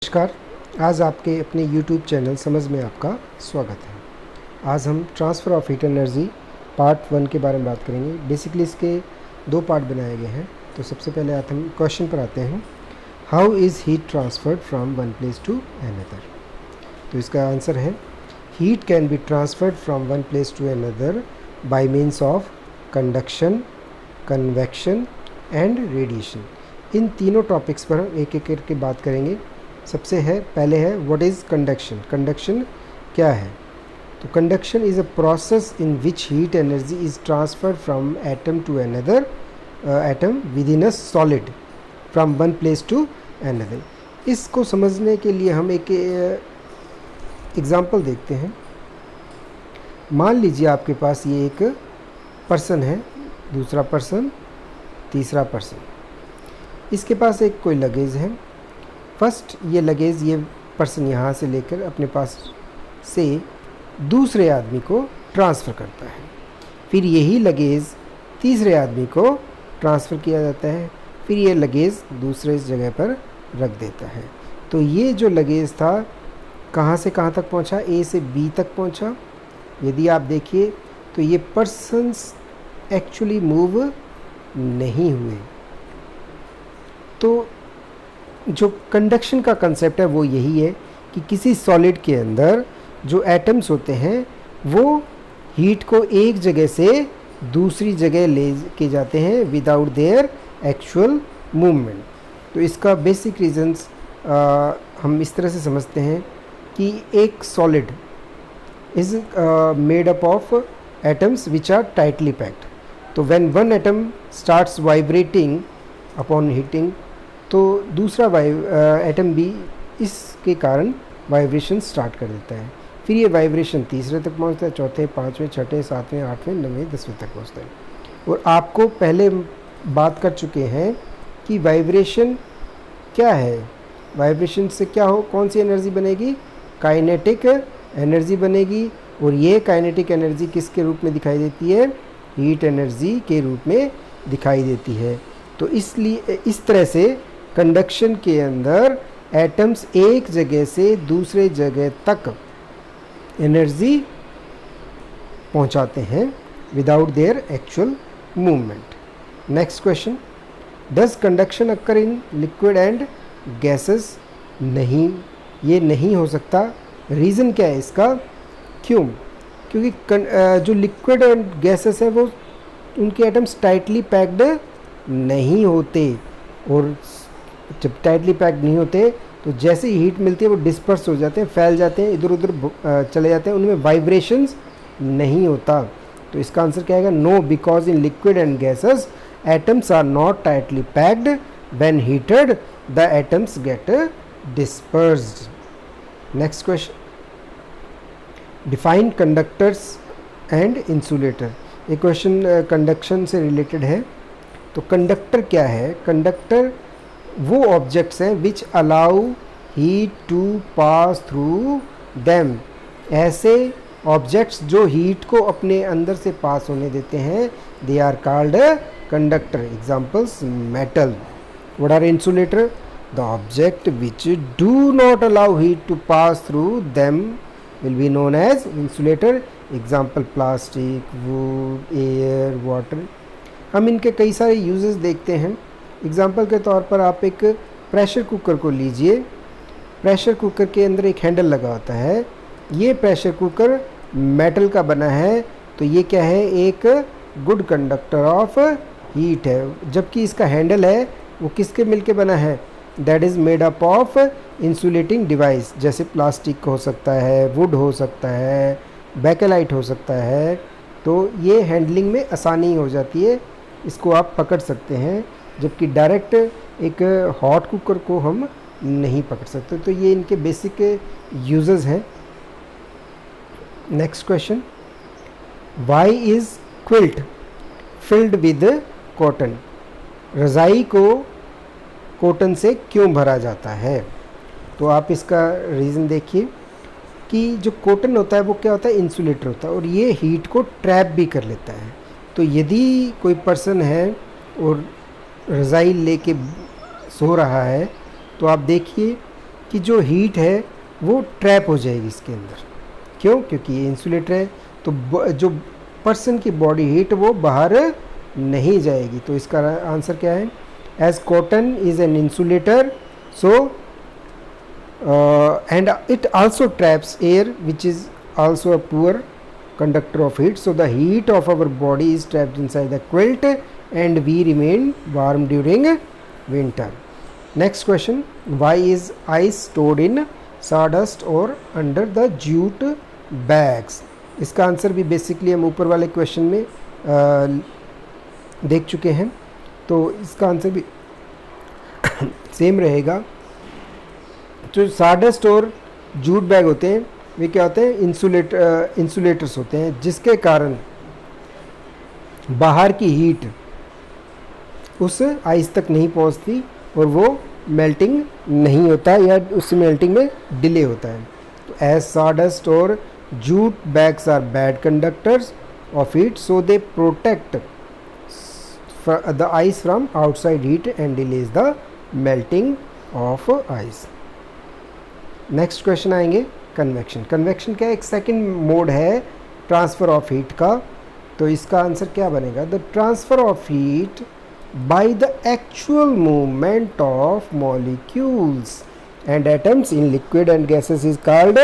नमस्कार। आज आपके अपने YouTube चैनल समझ में आपका स्वागत है। आज हम transfer of heat energy part 1 के बारे में बात करेंगे। बेसिकली इसके दो पार्ट बनाए गए हैं। तो सबसे पहले हम क्वेश्चन पर आते हैं, how is heat transferred from one place to another. तो इसका आंसर है, heat can be transferred from one place to another by means of conduction, convection and radiation. इन तीनों टॉपिक्स पर हम एक एक करके बात करेंगे। पहले है व्हाट इज़ कंडक्शन। कंडक्शन क्या है? तो conduction is a process in which heat energy is transferred from atom to another atom within a solid from one place to another. इसको समझने के लिए हम एक एग्ज़ाम्पल देखते हैं। मान लीजिए आपके पास ये एक पर्सन है, दूसरा पर्सन, तीसरा पर्सन। इसके पास एक कोई लगेज है। फर्स्ट ये लगेज ये पर्सन यहाँ से लेकर अपने पास से दूसरे आदमी को ट्रांसफ़र करता है। फिर यही लगेज तीसरे आदमी को ट्रांसफ़र किया जाता है। फिर ये लगेज दूसरे जगह पर रख देता है। तो ये जो लगेज था कहाँ से कहाँ तक पहुँचा? ए से बी तक पहुँचा। यदि आप देखिए तो ये पर्सन्स एक्चुअली मूव नहीं हुए। तो जो कंडक्शन का कंसेप्ट है वो यही है कि किसी सॉलिड के अंदर जो एटम्स होते हैं वो हीट को एक जगह से दूसरी जगह ले के जाते हैं विदाउट देयर एक्चुअल मूवमेंट। तो इसका बेसिक रीजंस हम इस तरह से समझते हैं कि एक solid is made up of atoms which are tightly packed. तो when one atom starts vibrating upon heating, तो दूसरा एटम भी इसके कारण वाइब्रेशन स्टार्ट कर देता है। फिर ये वाइब्रेशन तीसरे तक पहुंचता है, चौथे, पाँचवें, छठे, सातवें, आठवें, नवें, 10वें तक पहुंचता है। और आपको पहले बात कर चुके हैं कि वाइब्रेशन क्या है। वाइब्रेशन से क्या हो, कौन सी एनर्जी बनेगी? काइनेटिक एनर्जी बनेगी। और ये काइनेटिक एनर्जी किसके रूप में दिखाई देती है? हीट एनर्जी के रूप में दिखाई देती है। तो इसलिए इस तरह से कंडक्शन के अंदर एटम्स एक जगह से दूसरे जगह तक एनर्जी पहुंचाते हैं without their actual movement. Next question, does conduction occur in liquid and gases? नहीं, ये नहीं हो सकता। रीज़न क्या है इसका? क्यों? क्योंकि जो लिक्विड एंड गैसेस हैं वो उनके एटम्स टाइटली पैक्ड नहीं होते। और जब टाइटली पैक्ड नहीं होते तो जैसे ही हीट मिलती है वो डिस्पर्स हो जाते हैं, फैल जाते हैं, इधर उधर चले जाते हैं, उनमें वाइब्रेशंस नहीं होता। तो इसका आंसर क्या आएगा? No, because in liquid and gases atoms are not tightly packed, when heated the atoms get dispersed. Next question, define conductors and insulator. ये क्वेश्चन कंडक्शन से रिलेटेड है। तो कंडक्टर क्या है? कंडक्टर वो ऑब्जेक्ट्स हैं which allow heat to pass through them. ऐसे ऑब्जेक्ट्स जो हीट को अपने अंदर से पास होने देते हैं, they are called conductor. Examples, metal. What are insulator? The object which do not allow heat to pass through them will be known as insulator. Example, plastic, wood, air, water. हम इनके कई सारे uses देखते हैं। Example के तौर पर आप एक प्रेशर कुकर को लीजिए। प्रेशर कुकर के अंदर एक हैंडल लगा होता है। ये प्रेशर कुकर मेटल का बना है, तो ये क्या है? एक गुड कंडक्टर ऑफ हीट है। जबकि इसका हैंडल है वो किसके मिलके बना है? That is made up of insulating device. जैसे प्लास्टिक हो सकता है, वुड हो सकता है, बेकेलाइट हो सकता है। तो ये हैंडलिंग में आसानी हो जाती है, इसको आप पकड़ सकते हैं। जबकि डायरेक्ट एक हॉट कुकर को हम नहीं पकड़ सकते। तो ये इनके बेसिक यूजेस हैं। Next question, why is quilt filled with cotton? रज़ाई को कॉटन से क्यों भरा जाता है? तो आप इसका रीज़न देखिए कि जो कॉटन होता है वो क्या होता है? इंसुलेटर होता है, और ये हीट को ट्रैप भी कर लेता है। तो यदि कोई पर्सन है और रज़ाई लेके सो रहा है, तो आप देखिए कि जो हीट है वो ट्रैप हो जाएगी इसके अंदर। क्यों? क्योंकि ये इंसुलेटर है, तो जो पर्सन की बॉडी हीट वो बाहर नहीं जाएगी। तो इसका आंसर क्या है? As cotton is an insulator so and it also traps air which is also a poor conductor of heat, so the heat of our body is trapped inside the quilt and we remain warm during winter. Next question, why is ice stored in sawdust or under the jute bags? इसका answer भी basically हम ऊपर वाले question में देख चुके हैं, तो इसका आंसर भी सेम रहेगा। जो साडस्ट और जूट बैग होते हैं वे क्या होते हैं? इंसुलेटर्स होते हैं, जिसके कारण बाहर की हीट उस आइस तक नहीं पहुंचती और वो मेल्टिंग नहीं होता या उस मेल्टिंग में डिले होता है। तो एज साडस्ट और jute bags are bad conductors of heat, so they protect the ice from outside heat and delays the melting of ice. Next question आएंगे कन्वेक्शन। कन्वेक्शन क्या? एक सेकंड मोड है transfer of heat का। तो इसका answer क्या बनेगा? The transfer of heat by the actual movement of molecules and atoms in liquid and gases is called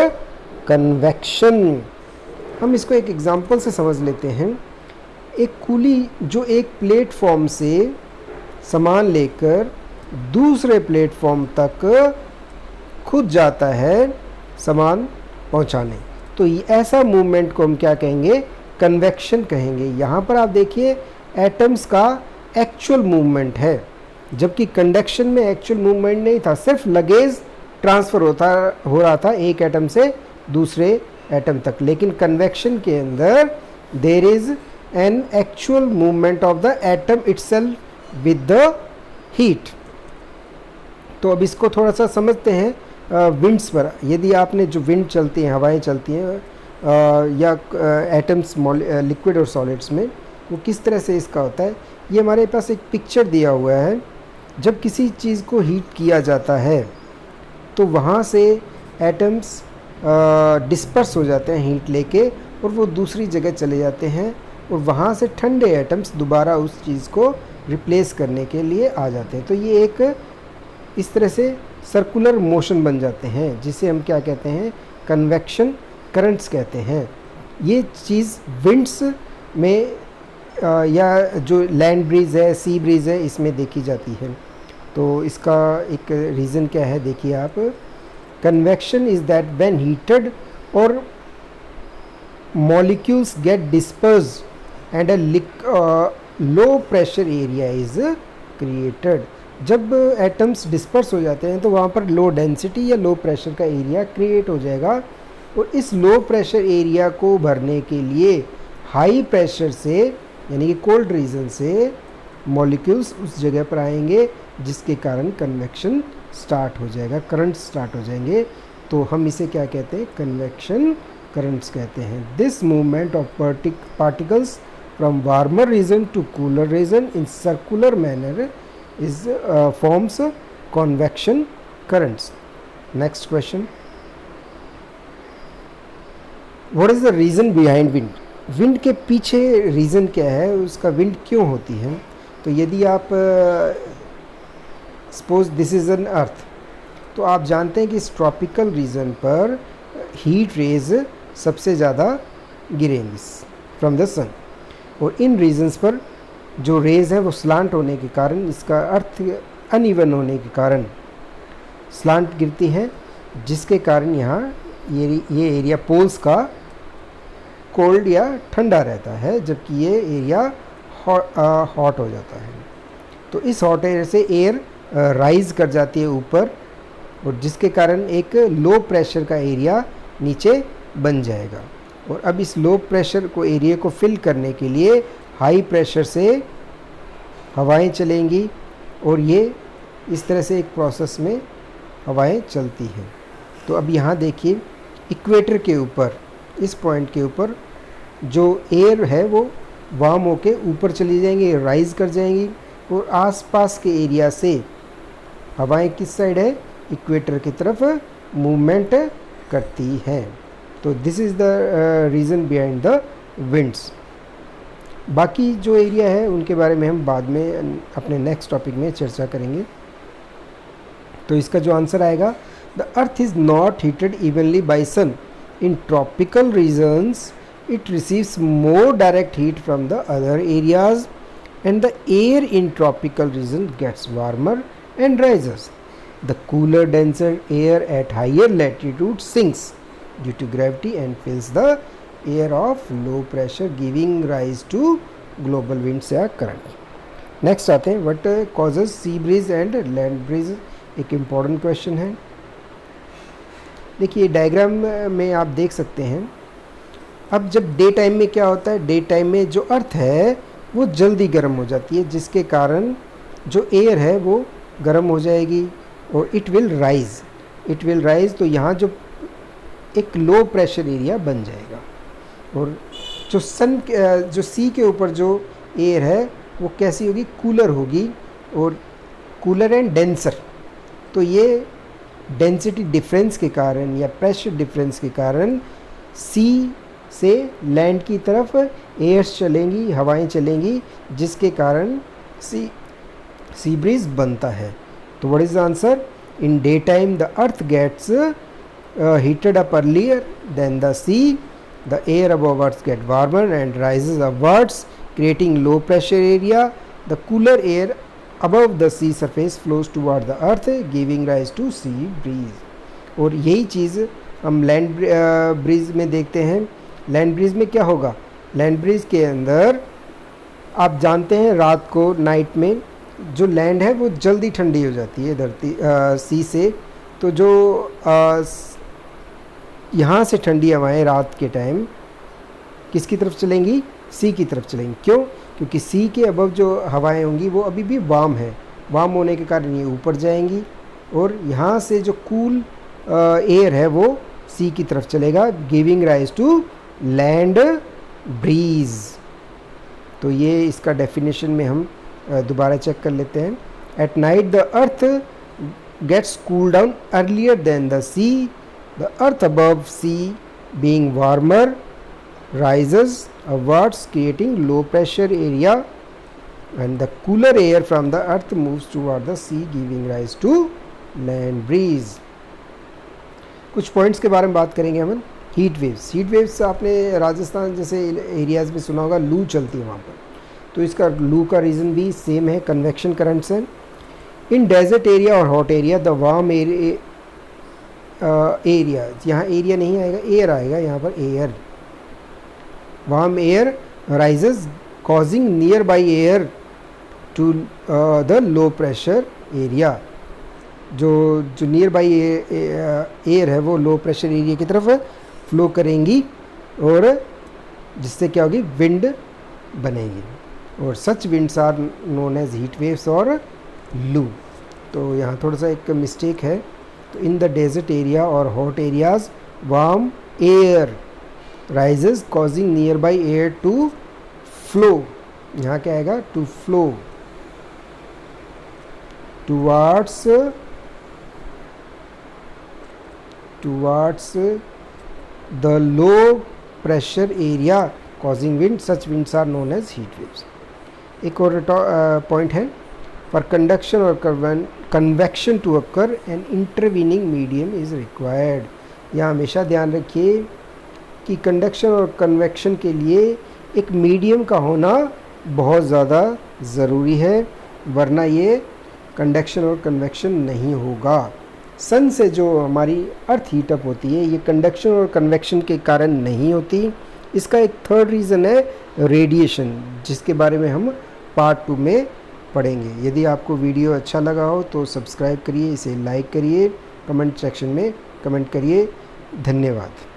convection. हम इसको एक एग्जांपल से समझ लेते हैं। एक कूली जो एक प्लेटफॉर्म से सामान लेकर दूसरे प्लेटफॉर्म तक खुद जाता है सामान पहुंचाने, तो ऐसा मूवमेंट को हम क्या कहेंगे? कन्वेक्शन कहेंगे। यहाँ पर आप देखिए एटम्स का एक्चुअल मूवमेंट है, जबकि कंडक्शन में एक्चुअल मूवमेंट नहीं था, सिर्फ लगेज ट्रांसफ़र हो रहा था एक एटम से दूसरे एटम तक। लेकिन कन्वेक्शन के अंदर there is an actual movement of the atom itself with the heat. तो अब इसको थोड़ा सा समझते हैं विंड्स पर। यदि आपने जो विंड चलती हैं, हवाएं चलती हैं या एटम्स लिक्विड और सॉलिड्स में, वो किस तरह से इसका होता है, ये हमारे पास एक पिक्चर दिया हुआ है। जब किसी चीज़ को हीट किया जाता है तो वहाँ से एटम्स डिस्पर्स हो जाते हैं हीट लेके, और वो दूसरी जगह चले जाते हैं, और वहाँ से ठंडे एटम्स दोबारा उस चीज़ को रिप्लेस करने के लिए आ जाते हैं। तो ये एक इस तरह से सर्कुलर मोशन बन जाते हैं, जिसे हम क्या कहते हैं? कन्वेक्शन करंट्स कहते हैं। ये चीज़ विंड्स में या जो लैंड ब्रीज है, सी ब्रीज है, इसमें देखी जाती है। तो इसका एक रीज़न क्या है, देखिए आप। Convection is that when heated और molecules get dispersed and a low pressure area is created। जब एटम्स डिस्पर्स हो जाते हैं तो वहाँ पर लो डेंसिटी या लो प्रेशर का एरिया क्रिएट हो जाएगा, और इस लो प्रेशर एरिया को भरने के लिए हाई प्रेशर से यानी कि कोल्ड रीजन से मॉलिक्यूल्स उस जगह पर आएंगे, जिसके कारण कन्वेक्शन स्टार्ट हो जाएगा, करंट स्टार्ट हो जाएंगे। तो हम इसे क्या कहते हैं? कन्वेक्शन करंट्स कहते हैं। This movement of particles from warmer region to cooler region in circular manner is forms convection currents. Next question, what is the reason behind wind? Wind के पीछे रीज़न क्या है, उसका विंड क्यों होती है? तो यदि आप सपोज दिस इज़ एन अर्थ, तो आप जानते हैं कि इस ट्रॉपिकल रीजन पर हीट रेज सबसे ज़्यादा गिरेंगी फ्रॉम द सन, और इन रीजन्स पर जो रेज़ हैं वो स्लांट होने के कारण, इसका अर्थ अनइवन होने के कारण स्लांट गिरती हैं, जिसके कारण यहाँ ये एरिया पोल्स का कोल्ड या ठंडा रहता है, जबकि ये एरिया हॉट हो जाता है। तो इस हॉट एयर से एयर राइज कर जाती है ऊपर, और जिसके कारण एक लो प्रेशर का एरिया नीचे बन जाएगा। और अब इस लो प्रेशर को एरिया को फिल करने के लिए हाई प्रेशर से हवाएं चलेंगी, और ये इस तरह से एक प्रोसेस में हवाएं चलती हैं। तो अब यहाँ देखिए इक्वेटर के ऊपर, इस पॉइंट के ऊपर जो एयर है वो वार्म होके ऊपर चली जाएंगी, राइज कर जाएंगी, और आसपास के एरिया से हवाएं किस साइड है? इक्वेटर की तरफ मूवमेंट करती हैं। तो this is the reason behind the winds. बाकी जो एरिया है उनके बारे में हम बाद में अपने नेक्स्ट टॉपिक में चर्चा करेंगे। तो इसका जो आंसर आएगा, the earth is not heated evenly by sun in tropical regions, it receives more direct heat from the other areas and the air in tropical region gets warmer and rises. The cooler denser air at higher latitude sinks due to gravity and fills the air of low pressure giving rise to global winds या current. Next आते हैं, what causes sea breeze and land breeze, एक important question है। देखिए diagram में आप देख सकते हैं, अब जब डे टाइम में क्या होता है, डे टाइम में जो अर्थ है वो जल्दी गर्म हो जाती है, जिसके कारण जो एयर है वो गर्म हो जाएगी और इट विल राइज। तो यहाँ जो एक लो प्रेशर एरिया बन जाएगा और जो सी के ऊपर जो एयर है वो कैसी होगी, कूलर होगी और कूलर एंड डेंसर। तो ये डेंसिटी डिफरेंस के कारण या प्रेशर डिफरेंस के कारण सी से लैंड की तरफ एयर्स चलेंगी, हवाएं चलेंगी, जिसके कारण सी ब्रीज बनता है। तो what is the answer? In day time the earth gets heated up earlier than the sea, the air above earth get warmer and rises upwards creating low pressure area, the cooler air above the sea surface flows toward the earth giving rise to sea breeze. और यही चीज़ हम land breeze में देखते हैं। Land breeze में क्या होगा, land breeze के अंदर आप जानते हैं रात को नाइट में जो लैंड है वो जल्दी ठंडी हो जाती है धरती सी से। तो जो यहाँ से ठंडी हवाएं रात के टाइम किसकी तरफ चलेंगी, सी की तरफ चलेंगी। क्यों? क्योंकि सी के अबव जो हवाएं होंगी वो अभी भी वार्म है, वार्म होने के कारण ये ऊपर जाएंगी और यहाँ से जो कूल एयर है वो सी की तरफ चलेगा, giving rise to land breeze. तो ये इसका डेफिनेशन में हम दोबारा चेक कर लेते हैं। At night the earth gets cool down earlier than the sea, the earth above sea being warmer rises upwards creating low pressure area and the cooler air from the earth moves toward the sea giving rise to land breeze. कुछ points के बारे में बात करेंगे हम। Heat waves आपने राजस्थान जैसे areas में सुना होगा, लू चलती है वहाँ पर। तो इसका लू का रीज़न भी सेम है, कन्वेक्शन करंट्स हैं। इन डेजर्ट एरिया और hot area the warm area, यहाँ एरिया नहीं आएगा, एयर आएगा यहाँ पर, air, warm air rises causing nearby air to the low pressure area। जो नियर बाई एयर है वो लो प्रेशर एरिया की तरफ फ्लो करेंगी और जिससे क्या होगी, विंड बनेगी और such winds are known as heat waves और लू। तो यहाँ थोड़ा सा एक मिस्टेक है। तो इन द डेजर्ट एरिया और hot areas warm air rises causing nearby air to flow, यहाँ क्या आएगा, to flow towards the low pressure area causing wind, such winds are known as heat waves। एक और point है, for conduction or convection to occur an intervening medium is required। यहाँ हमेशा ध्यान रखिए कि कंडक्शन और कन्वेक्शन के लिए एक मीडियम का होना बहुत ज़्यादा ज़रूरी है, वरना ये कंडक्शन और कन्वेक्शन नहीं होगा। सन से जो हमारी अर्थ हीटअप होती है ये कंडक्शन और कन्वेक्शन के कारण नहीं होती। इसका एक थर्ड रीज़न है रेडिएशन, जिसके बारे में हम पार्ट 2 में पढ़ेंगे। यदि आपको वीडियो अच्छा लगा हो तो सब्सक्राइब करिए, इसे लाइक करिए, कमेंट सेक्शन में कमेंट करिए। धन्यवाद।